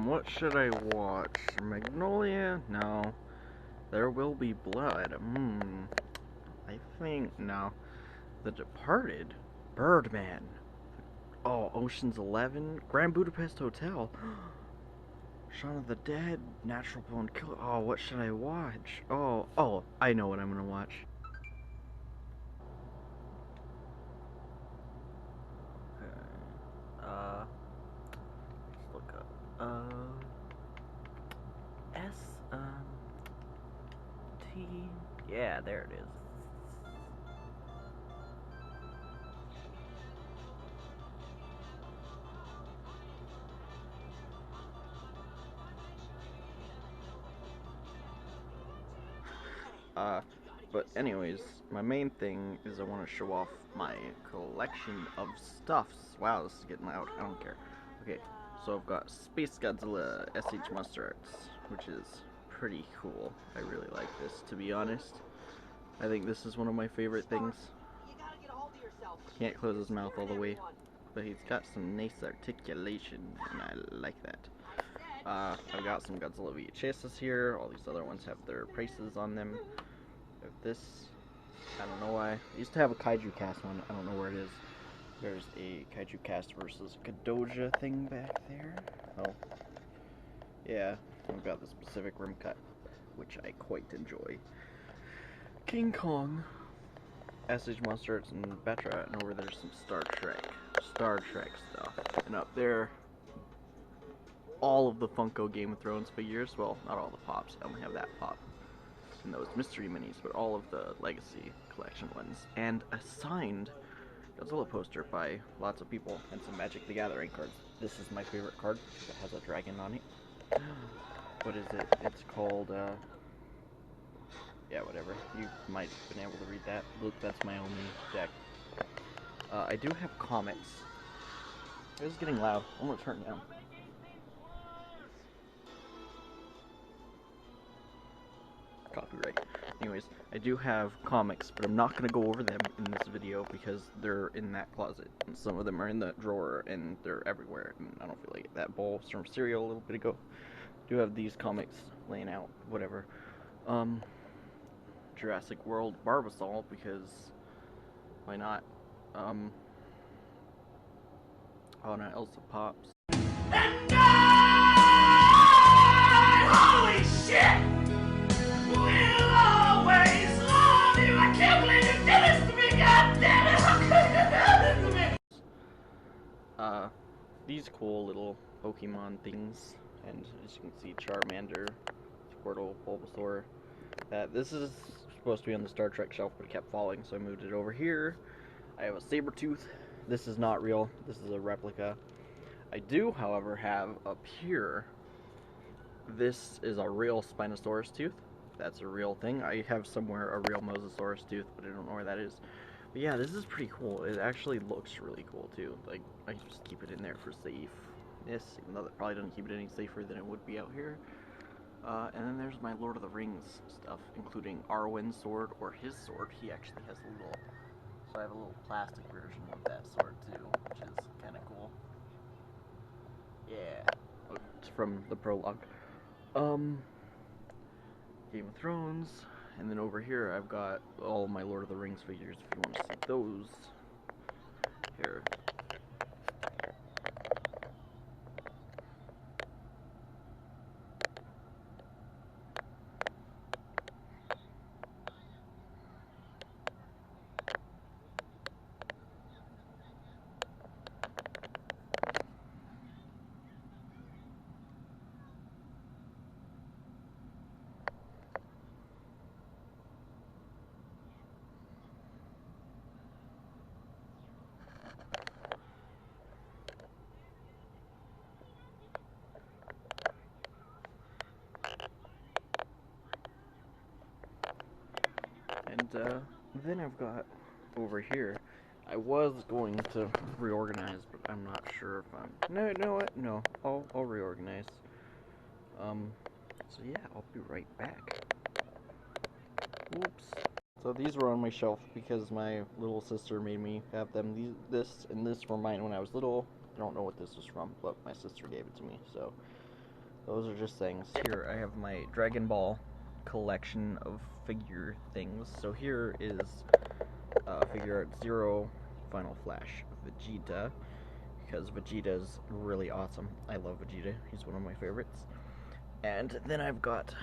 What should I watch? Magnolia? No. There Will Be Blood. I think, no. The Departed? Birdman. Oh, Ocean's 11? Grand Budapest Hotel? Shaun of the Dead? Natural Born Killer? Oh, what should I watch? Oh, I know what I'm gonna watch. Let's look up. S, T. Yeah, there it is. But anyways, my main thing is I want to show off my collection of stuffs. Wow, this is getting loud. I don't care. Okay, so I've got Space Godzilla SH Monster Arts, which is pretty cool. I really like this, to be honest. I think this is one of my favorite things. Can't close his mouth all the way, but he's got some nice articulation, and I like that. I've got some Godzilla VHSs here. All these other ones have their prices on them. This, I don't know why. I used to have a Kaiju Cast one. I don't know where it is. There's a Kaiju Cast versus Kadoja thing back there. Oh, yeah. I've got this Pacific Rim cut, which I quite enjoy. King Kong, SH Monster Arts, and Betra, and over there's some Star Trek stuff. And up there, all of the Funko Game of Thrones figures. Well, not all the pops. I only have that pop. And those mystery minis, but all of the Legacy Collection ones. And a signed Godzilla poster by lots of people, and some Magic the Gathering cards. This is my favorite card because it has a dragon on it. What is it? It's called, yeah, whatever. You might have been able to read that. Look, that's my only deck. I do have comics. It is getting loud. I'm gonna turn it down. Copyright. Anyways, I do have comics, but I'm not going to go over them in this video because they're in that closet. And some of them are in the drawer, and they're everywhere, and I don't feel like it. That bowl from cereal a little bit ago. I do have these comics laying out, whatever. Jurassic World Barbasol, because why not? Oh, no, Elsa Pops. And holy shit! We'll always love you. I can't believe you did this to me, goddammit! How could you do this to me? These cool little Pokemon things, and as you can see, Charmander, Squirtle, Bulbasaur. This is supposed to be on the Star Trek shelf, but it kept falling, so I moved it over here. I have a Sabretooth. This is not real. This is a replica. I do, however, have up here, this is a real Spinosaurus tooth. That's a real thing. I have somewhere a real Mosasaurus tooth, but I don't know where that is. But yeah, this is pretty cool. It actually looks really cool too. Like, I just keep it in there for safeness, even though that probably doesn't keep it any safer than it would be out here. And then there's my Lord of the Rings stuff, including Arwen's sword, or his sword. He actually has a little, so I have a little plastic version of that sword too, which is kind of cool. Yeah, it's from the prologue. Game of Thrones, and then over here I've got all my Lord of the Rings figures if you want to see those. Here. And then I've got over here, I was going to reorganize, but I'm not sure if I'm, no, you know what, no, I'll reorganize. So yeah, I'll be right back. Whoops. So these were on my shelf because my little sister made me have them. This and this were mine when I was little. I don't know what this is from, but my sister gave it to me, so those are just things. Here I have my Dragon Ball collection of figure things. So here is Figure Art Zero Final Flash Vegeta, because Vegeta's really awesome. I love Vegeta, he's one of my favorites. And then I've got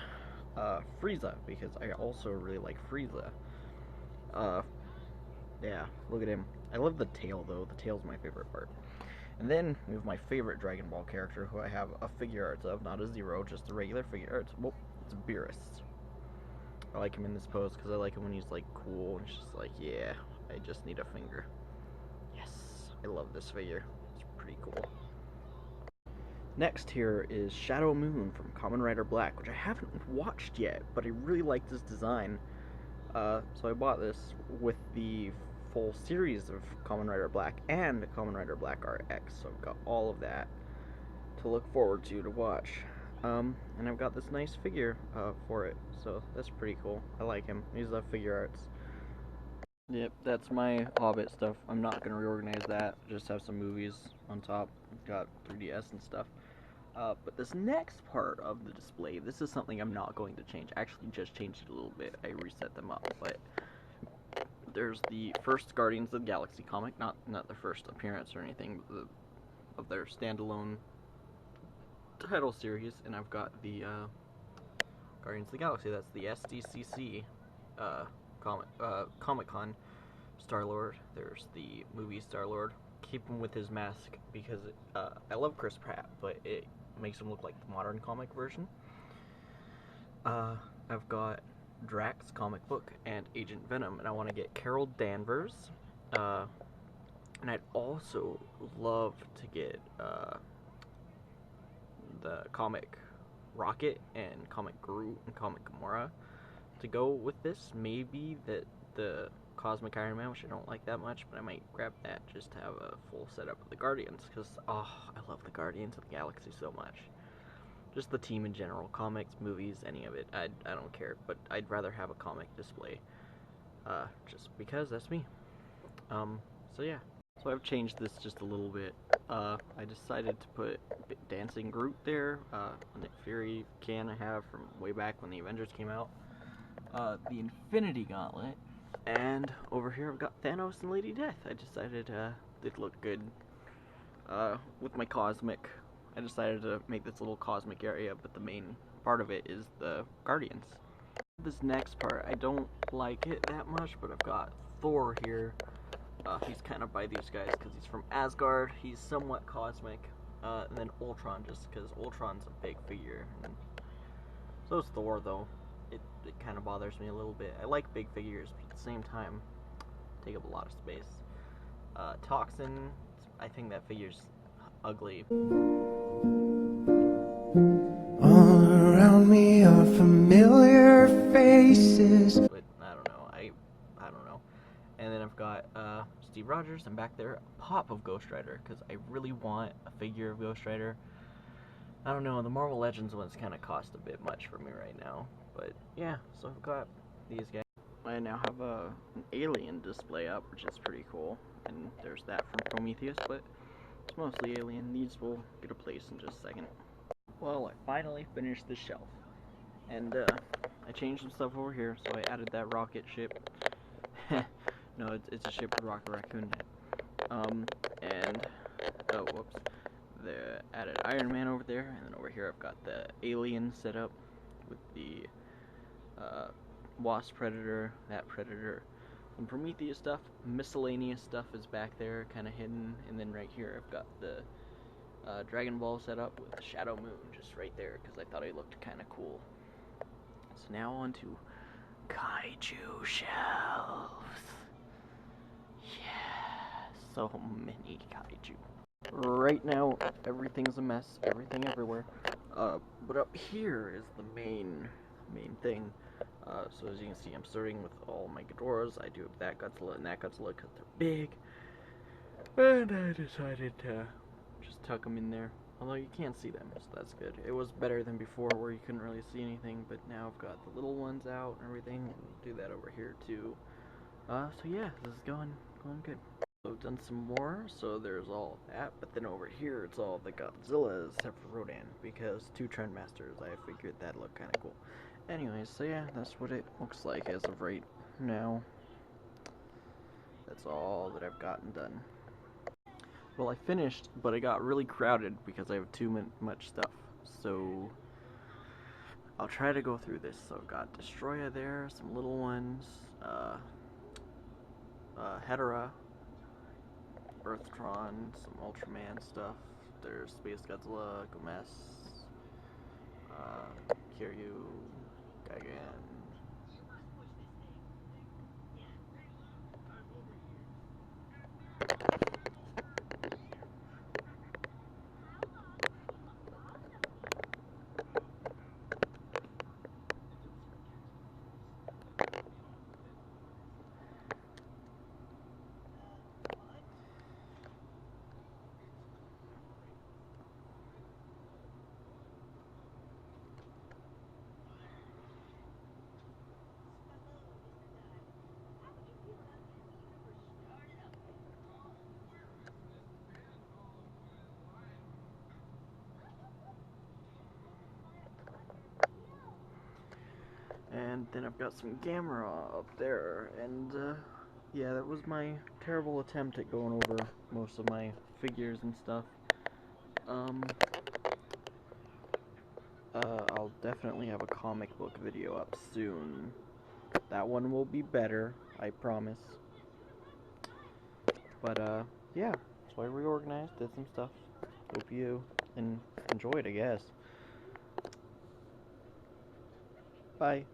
Frieza, because I also really like Frieza. Yeah, look at him. I love the tail though, the tail's my favorite part. And then we have my favorite Dragon Ball character, who I have a figure art of, not a Zero, just a regular figure art. Well, it's Beerus. I like him in this pose because I like him when he's like cool and just like, yeah, I just need a finger. Yes, I love this figure. It's pretty cool. Next here is Shadow Moon from Kamen Rider Black, which I haven't watched yet, but I really like this design. So I bought this with the full series of Kamen Rider Black and Kamen Rider Black RX, so I've got all of that to look forward to watch. And I've got this nice figure for it, so that's pretty cool. I like him. He's the figure arts. Yep, that's my Hobbit stuff. I'm not going to reorganize that, just have some movies on top. I've got 3DS and stuff. But this next part of the display, this is something I'm not going to change. I actually just changed it a little bit. I reset them up, but there's the first Guardians of the Galaxy comic, not the first appearance or anything, but of their standalone title series, and I've got the Guardians of the Galaxy. That's the SDCC Comic-Con Star-Lord. There's the movie Star-Lord. Keep him with his mask because I love Chris Pratt, but it makes him look like the modern comic version. I've got Drax comic book and Agent Venom, and I want to get Carol Danvers. And I'd also love to get the comic Rocket and comic Groot and comic Gamora to go with this. Maybe the Cosmic Iron Man, which I don't like that much, but I might grab that just to have a full setup of the Guardians, because I love the Guardians of the Galaxy so much. Just the team in general, comics, movies, any of it. I don't care, but I'd rather have a comic display, just because that's me. So yeah. So I've changed this just a little bit. I decided to put Dancing Groot there, a Nick Fury can I have from way back when the Avengers came out. The Infinity Gauntlet, and over here I've got Thanos and Lady Death. I decided they'd look good with my Cosmic. I decided to make this little Cosmic area, but the main part of it is the Guardians. This next part, I don't like it that much, but I've got Thor here. He's kind of by these guys because he's from Asgard. He's somewhat cosmic. And then Ultron, just because Ultron's a big figure. And so is Thor, though. It kind of bothers me a little bit. I like big figures, but at the same time, take up a lot of space. Toxin, I think that figure's ugly. All around me are familiar faces. But I don't know. I don't know. And then I've got Steve Rogers, and back there, a pop of Ghost Rider, because I really want a figure of Ghost Rider. I don't know, the Marvel Legends ones kind of cost a bit much for me right now. But yeah, so I've got these guys. I now have an alien display up, which is pretty cool. And there's that from Prometheus, but it's mostly alien. These will get a place in just a second. Well, I finally finished the shelf. And I changed some stuff over here, so I added that rocket ship. No, it's a ship with Rocket Raccoon. And oh, whoops. The added Iron Man over there, and then over here I've got the alien set up with the Wasp Predator, that Predator, some Prometheus stuff. Miscellaneous stuff is back there, kind of hidden, and then right here I've got the Dragon Ball set up with the Shadow Moon just right there because I thought it looked kind of cool. So now on to Kaiju shelves. Yeah, so many Kaiju. Right now, everything's a mess, everything everywhere. But up here is the main thing. So as you can see, I'm starting with all my Ghidorahs. I do have that Godzilla and that Godzilla because they're big. And I decided to just tuck them in there. Although you can't see them, so that's good. It was better than before where you couldn't really see anything, but now I've got the little ones out and everything. And do that over here too. So yeah, this is going good. So I've done some more, so there's all that, but then over here it's all the Godzillas except for Rodan, because two Trendmasters, I figured that'd look kind of cool. Anyways, so yeah, that's what it looks like as of right now. That's all that I've gotten done. Well, I finished, but it got really crowded because I have too much stuff. So I'll try to go through this. So I've got Destroya there, some little ones, Hedera, Earthtron, some Ultraman stuff. There's Space Godzilla, Gomes, Kiryu, Gigan. And then I've got some Gamera up there, and yeah, that was my terrible attempt at going over most of my figures and stuff. I'll definitely have a comic book video up soon. That one will be better, I promise. But yeah, so I reorganized, did some stuff. Hope you enjoyed, I guess. Bye.